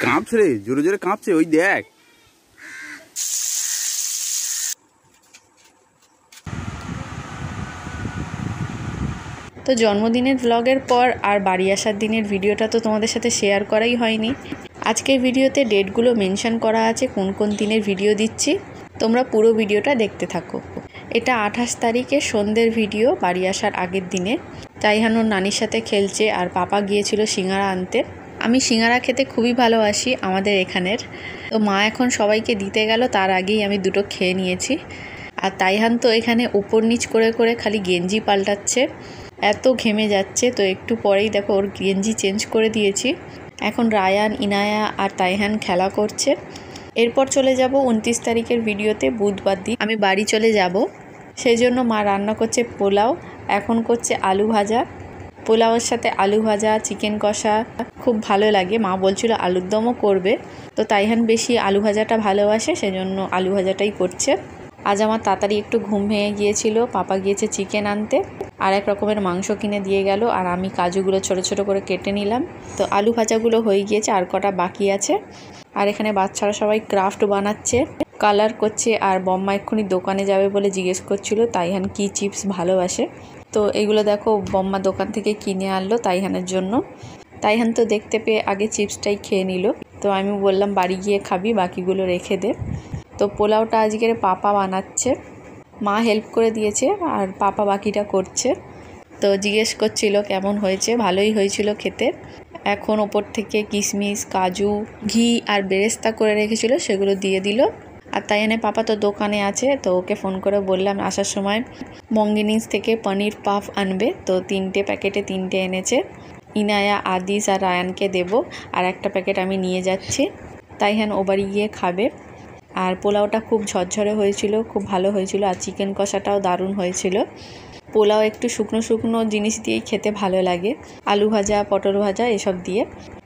কাঁপছে রে, জোরে জোরে কাঁপছে, ওই দেখ। তো জন্মদিনের ব্লগের পর আর বাড়ি আসার দিনের ভিডিওটা তো তোমাদের সাথে শেয়ার করাই হয়নি। আজকের ভিডিওতে ডেটগুলো মেনশন করা আছে, কোন কোন দিনের ভিডিও দিচ্ছি, তোমরা পুরো ভিডিওটা দেখতে থাকো। এটা 28 তারিখে সন্ধ্যের ভিডিও, বাড়ি আসার আগের দিনে। তাইহান ওর নানির সাথে খেলছে আর পাপা গিয়েছিল সিঙ্গারা আনতে। আমি সিঙ্গারা খেতে খুবই ভালোবাসি আমাদের এখানের। তো মা এখন সবাইকে দিতে গেল, তার আগেই আমি দুটো খেয়ে নিয়েছি। আর তাইহান তো এখানে উপর নিচ করে করে খালি গেঞ্জি পাল্টাচ্ছে, এত ঘেমে যাচ্ছে। তো একটু পরেই দেখো ওর গেঞ্জি চেঞ্জ করে দিয়েছি। এখন রায়ান, ইনায়া আর তাইহান খেলা করছে। এরপর চলে যাব 29 তারিখের ভিডিওতে, বুধবার দিন আমি বাড়ি চলে যাব। সেই জন্য মা রান্না করছে পোলাও, এখন করছে আলু ভাজা। পোলাওয়ের সাথে আলু ভাজা, চিকেন কষা খুব ভালো লাগে। মা বলছিল আলুর দমও করবে, তো তাইহান বেশি আলু ভাজাটা ভালোবাসে, সেজন্য আলু ভাজাটাই করছে। আজ আমার তাড়াতাড়ি একটু ঘুম ভেঙে গিয়েছিল, পাপা গিয়েছে চিকেন আনতে, আর এক রকমের মাংস কিনে দিয়ে গেল, আর আমি কাজুগুলো ছোট ছোট করে কেটে নিলাম। তো আলু ভাজাগুলো হয়ে গিয়েছে, আর কটা বাকি আছে। আর এখানে বাচ্চারা সবাই ক্রাফট বানাচ্ছে, কালার করছে। আর বম্মা এক্ষুনি দোকানে যাবে বলে জিজ্ঞেস করছিল তাইহান কি চিপস ভালোবাসে। তো এগুলো দেখো বম্মা দোকান থেকে কিনে আনলো তাইহানের জন্য। তাইহান তো দেখতে পেয়ে আগে চিপসটাই খেয়ে নিল। তো আমি বললাম বাড়ি গিয়ে খাবি, বাকিগুলো রেখে দে। তো পোলাওটা আজকের পাপা বানাচ্ছে, মা হেল্প করে দিয়েছে আর পাপা বাকিটা করছে। তো জিজ্ঞেস করছিল কেমন হয়েছে, ভালোই হয়েছিল খেতে। এখন ওপর থেকে কিশমিশ, কাজু, ঘি আর বেরেস্তা করে রেখেছিল, সেগুলো দিয়ে দিল। আর তাইহানে পাপা তো দোকানে আছে, তো ওকে ফোন করে বললাম আসার সময় মঙ্গিনিস থেকে পনির পাফ আনবে। তো 3টে প্যাকেটে 3টে এনেছে। ইনায়া, আদিস আর রায়ানকে দেব, আর একটা প্যাকেট আমি নিয়ে যাচ্ছি। তাইহান ও বাড়ি গিয়ে খাবে। আর পোলাওটা খুব ঝরঝরে হয়েছিল, খুব ভালো হয়েছিল। আর চিকেন কষাটাও দারুণ হয়েছিল। পোলাও একটু শুকনো শুকনো জিনিস দিয়েই খেতে ভালো লাগে, আলু ভাজা, পটল ভাজা এসব দিয়ে।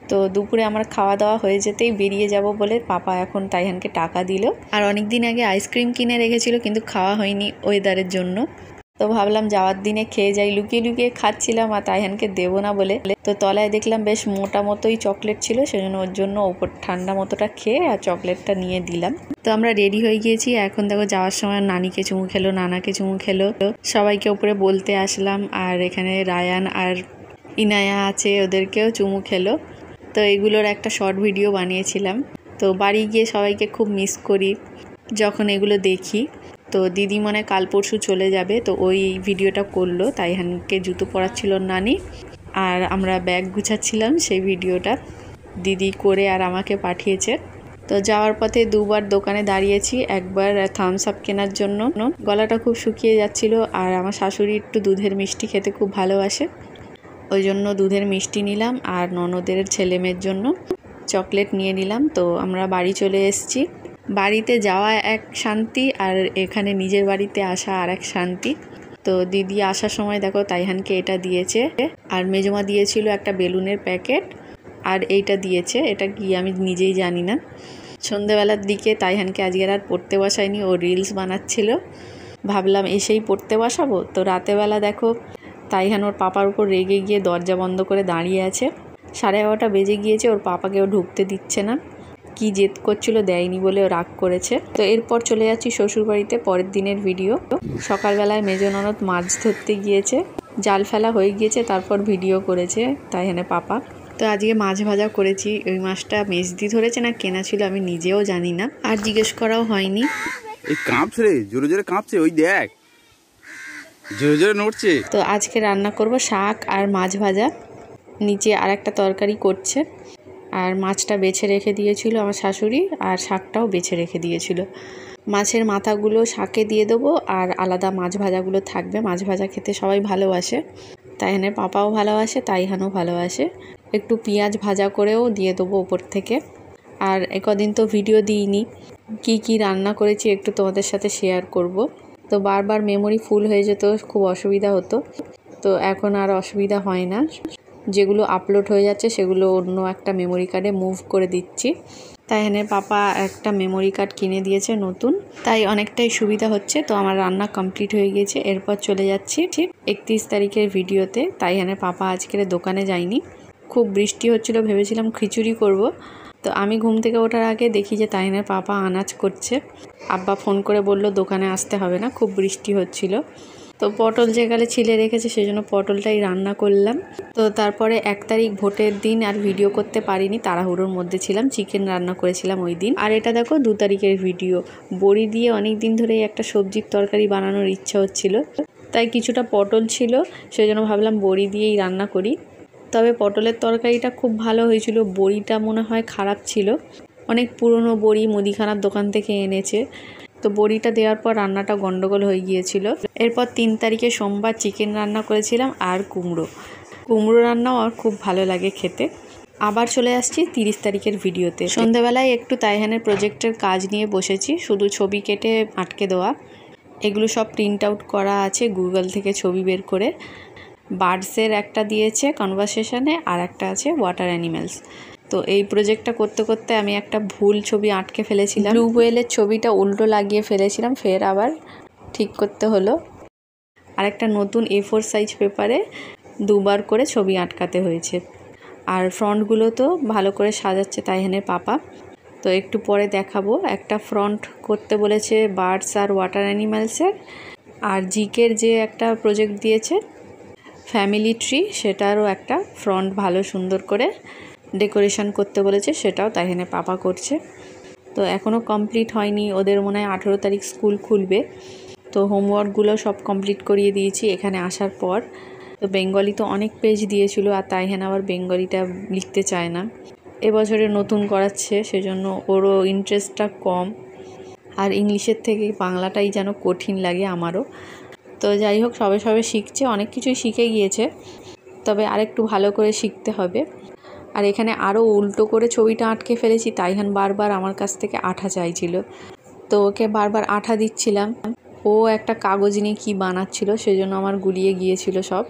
তো দুপুরে আমার খাওয়া দাওয়া হয়ে যেতেই বেরিয়ে যাব বলে পাপা এখন তাইহানকে টাকা দিল। আর অনেক দিন আগে আইসক্রিম কিনে রেখেছিল, কিন্তু খাওয়া হয়নি ওয়েদারের জন্য। তো ভাবলাম যাওয়ার দিনে খেয়ে যাই, লুকিয়ে লুকিয়ে খাচ্ছিলাম আর তাইহানকে দেবো না বলে। তো তলায় দেখলাম বেশ মোটা মতোই চকলেট ছিল, সেজন্য ওর জন্য ওপর ঠান্ডা মতোটা খেয়ে আর চকলেটটা নিয়ে দিলাম। তো আমরা রেডি হয়ে গিয়েছি। এখন দেখো যাওয়ার সময় নানিকে চুমু খেলো, নানাকে চুমু খেলো, সবাইকে উপরে বলতে আসলাম। আর এখানে রায়ান আর ইনায়া আছে, ওদেরকেও চুমু খেলো। তো এগুলোর একটা শর্ট ভিডিও বানিয়েছিলাম। তো বাড়ি গিয়ে সবাইকে খুব মিস করি যখন এগুলো দেখি। তো দিদি মনে কাল পরশু চলে যাবে, তো ওই ভিডিওটা করলো। তাইহানকে জুতো পরাচ্ছিল নানি, আর আমরা ব্যাগ গুছাচ্ছিলাম, সেই ভিডিওটা দিদি করে আর আমাকে পাঠিয়েছে। তো যাওয়ার পথে দুবার দোকানে দাঁড়িয়েছি, একবার থামস আপ কেনার জন্য, গলাটা খুব শুকিয়ে যাচ্ছিল। আর আমার শাশুড়ি একটু দুধের মিষ্টি খেতে খুব ভালোবাসে, ওই জন্য দুধের মিষ্টি নিলাম। আর ননদের ছেলে মেয়ের জন্য চকলেট নিয়ে নিলাম। তো আমরা বাড়ি চলে এসেছি। বাড়িতে যাওয়া এক শান্তি, আর এখানে নিজের বাড়িতে আসা আর এক শান্তি। তো দিদি আসার সময় দেখো তাইহানকে এটা দিয়েছে, আর মেজমা দিয়েছিল একটা বেলুনের প্যাকেট, আর এইটা দিয়েছে, এটা কি আমি নিজেই জানি না। সন্ধেবেলার দিকে তাইহানকে আজকের আর পড়তে বসায়নি, ও রিলস বানাচ্ছিল। ভাবলাম এসেই পড়তে বসাবো। তো রাতেবেলা দেখো তাইহান ওর পাপার উপর রেগে গিয়ে দরজা বন্ধ করে দাঁড়িয়ে আছে। 11:30 বেজে গিয়েছে, ওর পাপাকেও ঢুকতে দিচ্ছে না, কি জেদ করছিল, দেয়নি বলে ও রাগ করেছে। তো এরপর চলে যাচ্ছি শ্বশুরবাড়িতে, পরের দিনের ভিডিও। সকালবেলায় মেজ ননদ মাছ ধরতে গিয়েছে, জাল ফেলা হয়ে গিয়েছে, তারপর ভিডিও করেছে তাইহানে পাপা। তো আজকে মাছ ভাজা করেছি। ওই মাছটা মেজদি ধরেছে না কেনা ছিল আমি নিজেও জানি না, আর জিজ্ঞেস করাও হয়নি। এই কাঁপছে রে, জোরে জোরে কাঁপছে, ওই দেখ, জোরে জোরে নড়ছে। তো আজকে রান্না করব শাক আর মাছ ভাজা, নিচে আর একটা তরকারি করছে। আর মাছটা বেছে রেখে দিয়েছিল আমার শাশুড়ি, আর শাকটাও বেছে রেখে দিয়েছিল। মাছের মাথাগুলো শাকে দিয়ে দেবো, আর আলাদা মাছ ভাজাগুলো থাকবে। মাছ ভাজা খেতে সবাই ভালোবাসে, তাইহানের পাপাও ভালোবাসে, তাইহানও ভালোবাসে। একটু পেঁয়াজ ভাজা করেও দিয়ে দেবো ওপর থেকে। আর একদিন তো ভিডিও দিইনি, কি কি রান্না করেছি একটু তোমাদের সাথে শেয়ার করব। তো বারবার মেমোরি ফুল হয়ে যেত, খুব অসুবিধা হতো। তো এখন আর অসুবিধা হয় না, যেগুলো আপলোড হয়ে যাচ্ছে সেগুলো অন্য একটা মেমোরি কার্ডে মুভ করে দিচ্ছি। তাইহানের পাপা একটা মেমোরি কার্ড কিনে দিয়েছে নতুন, তাই অনেকটাই সুবিধা হচ্ছে। তো আমার রান্না কমপ্লিট হয়ে গিয়েছে। এরপর চলে যাচ্ছি 31 তারিখের ভিডিওতে। তাইহানের পাপা আজকের দোকানে যায়নি, খুব বৃষ্টি হচ্ছিল, ভেবেছিলাম খিচুড়ি করব। তো আমি ঘুম থেকে ওঠার আগে দেখি যে তাহিনের পাপা আনাজ করছে। আব্বা ফোন করে বলল দোকানে আসতে হবে না, খুব বৃষ্টি হচ্ছিল। তো পটল যেখানে ছিলে রেখেছে সেজন্য পটলটাই রান্না করলাম। তো তারপরে 1 তারিখ ভোটের দিন আর ভিডিও করতে পারিনি, তাড়াহুড়োর মধ্যে ছিলাম। চিকেন রান্না করেছিলাম ওই দিন। আর এটা দেখো 2 তারিখের ভিডিও। বড়ি দিয়ে অনেক দিন ধরেই একটা সবজির তরকারি বানানোর ইচ্ছা হচ্ছিল, তাই কিছুটা পটল ছিল, সেজন্য ভাবলাম বড়ি দিয়েই রান্না করি। তবে পটলের তরকারিটা খুব ভালো হয়েছিল, বড়িটা মনে হয় খারাপ ছিল। অনেক পুরনো বড়ি মুদিখানার দোকান থেকে এনেছে, তো বড়িটা দেওয়ার পর রান্নাটা গন্ডগোল হয়ে গিয়েছিল। এরপর 3 তারিখে সোমবার চিকেন রান্না করেছিলাম আর কুমড়ো রান্নাও আমার খুব ভালো লাগে খেতে। আবার চলে আসছি 30 তারিখের ভিডিওতে। সন্ধেবেলায় একটু তাইহানের প্রজেক্টের কাজ নিয়ে বসেছি, শুধু ছবি কেটে আটকে দেওয়া। এগুলো সব প্রিন্ট আউট করা আছে গুগল থেকে ছবি বের করে। বার্ডসের একটা দিয়েছে কনভারসেশনে, আর একটা আছে ওয়াটার অ্যানিম্যালস। তো এই প্রজেক্টটা করতে করতে আমি একটা ভুল ছবি আটকে ফেলেছিলাম, ব্লু হোয়েলের ছবিটা উল্টো লাগিয়ে ফেলেছিলাম, ফের আবার ঠিক করতে হলো। আর একটা নতুন A4 সাইজ পেপারে 2 বার করে ছবি আটকাতে হয়েছে। আর ফ্রন্টগুলো তো ভালো করে সাজাচ্ছে তাইহানের পাপা, তো একটু পরে দেখাবো। একটা ফ্রন্ট করতে বলেছে বার্ডস আর ওয়াটার অ্যানিম্যালসের, আর জিকের যে একটা প্রজেক্ট দিয়েছে ফ্যামিলি ট্রি, সেটারও একটা ফ্রন্ট ভালো সুন্দর করে ডেকোরেশন করতে বলেছে, সেটাও তাইহানের পাপা করছে। তো এখনও কমপ্লিট হয়নি, ওদের মনে হয় 18 তারিখ স্কুল খুলবে। তো হোমওয়ার্কগুলো সব কমপ্লিট করিয়ে দিয়েছি এখানে আসার পর। তো বেঙ্গলি তো অনেক পেজ দিয়েছিল, আর তাইহান আবার বেঙ্গলিটা লিখতে চায় না। এবছরে নতুন করাচ্ছে, সেজন্য ওরও ইন্টারেস্টটা কম। আর ইংলিশের থেকে বাংলাটাই যেন কঠিন লাগে আমারও। তো যাই হোক, সবে সবে শিখছে, অনেক কিছুই শিখে গিয়েছে, তবে আরেকটু ভালো করে শিখতে হবে। আর এখানে আরও উল্টো করে ছবিটা আটকে ফেলেছি। তাইহান বারবার আমার কাছ থেকে আঠা চাইছিল, তো ওকে বারবার আঠা দিচ্ছিলাম। ও একটা কাগজ নিয়ে কী বানাচ্ছিল, সেজন্য আমার গুলিয়ে গিয়েছিল সব,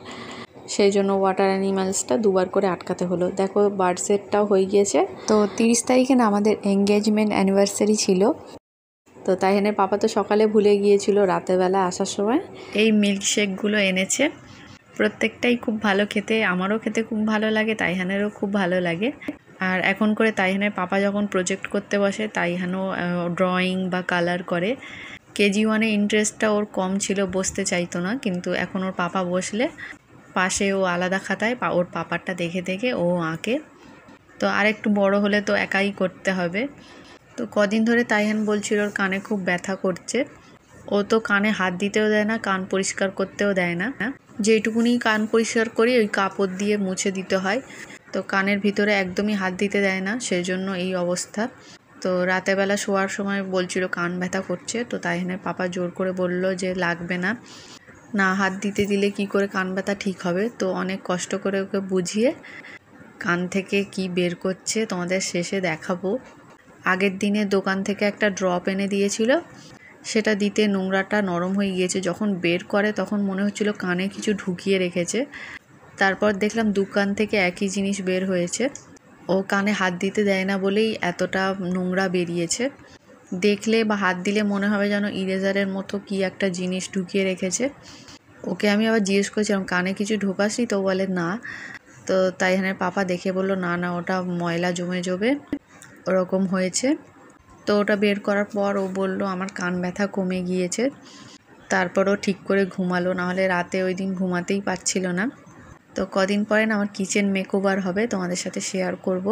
সেই জন্য ওয়াটার অ্যানিম্যালসটা 2 বার করে আটকাতে হলো। দেখো বার্ডসেটটাও হয়ে গিয়েছে। তো 30 তারিখে না আমাদের এঙ্গেজমেন্ট অ্যানিভার্সারি ছিল। তো তাইহানের পাপা তো সকালে ভুলে গিয়েছিল, রাতেরবেলা আসার সময় এই মিল্কশেকগুলো এনেছে। প্রত্যেকটাই খুব ভালো খেতে, আমারও খেতে খুব ভালো লাগে, তাইহানেরও খুব ভালো লাগে। আর এখন করে তাইহানের পাপা যখন প্রজেক্ট করতে বসে, তাইহানও ড্রয়িং বা কালার করে। KG1-এ ইন্টারেস্টটা ওর কম ছিল, বসতে চাইতো না, কিন্তু এখন ওর পাপা বসলে পাশে ও আলাদা খাতায় ওর পাপারটা দেখে দেখে ও আঁকে। তো আর একটু বড় হলে তো একাই করতে হবে। তো কদিন ধরে তাইহান বলছিল ওর কানে খুব ব্যথা করছে। ও তো কানে হাত দিতেও দেয় না, কান পরিষ্কার করতেও দেয় না। যেটুকুনি কান পরিষ্কার করি ওই কাপড় দিয়ে মুছে দিতে হয়, তো কানের ভিতরে একদমই হাত দিতে দেয় না, সেই জন্য এই অবস্থা। তো রাতেরবেলা শোয়ার সময় বলছিল কান ব্যথা করছে, তো তাইহানের পাপা জোর করে বলল যে লাগবে না, না হাত দিতে দিলে কি করে কান ব্যথা ঠিক হবে। তো অনেক কষ্ট করে ওকে বুঝিয়ে কান থেকে কি বের করছে তোমাদের শেষে দেখাবো। আগের দিনে দোকান থেকে একটা ড্রপ এনে দিয়েছিল, সেটা দিতে নোংরাটা নরম হয়ে গিয়েছে। যখন বের করে তখন মনে হচ্ছিল কানে কিছু ঢুকিয়ে রেখেছে। তারপর দেখলাম দোকান থেকে একই জিনিস বের হয়েছে। ও কানে হাত দিতে দেয় না বলেই এতটা নোংরা বেরিয়েছে। দেখলে বা হাত দিলে মনে হবে যেন ইরেজারের মতো কি একটা জিনিস ঢুকিয়ে রেখেছে। ওকে আমি আবার জিজ্ঞেস করেছিলাম কানে কিছু ঢোকাসনি, তো বলে না। তো তাইহানের পাপা দেখে বললো না না, ওটা ময়লা জমে যাবে, ওরকম হয়েছে। তো ওটা বের করার পর ও বলল আমার কান ব্যথা কমে গিয়েছে। তারপরও ঠিক করে ঘুমালো, নাহলে রাতে ওই দিন ঘুমাতেই পারছিল না। তো কদিন পরে না আমার কিচেন মেকওভার হবে, তোমাদের সাথে শেয়ার করব।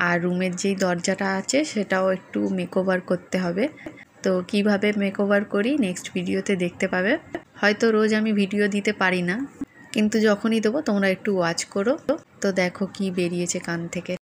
আর রুমের যেই দরজাটা আছে সেটাও একটু মেকওভার করতে হবে। তো কিভাবে মেকওভার করি নেক্সট ভিডিওতে দেখতে পাবে। হয়তো রোজ আমি ভিডিও দিতে পারি না, কিন্তু যখনই দেবো তোমরা একটু ওয়াচ করো। তো দেখো কি বেরিয়েছে কান থেকে।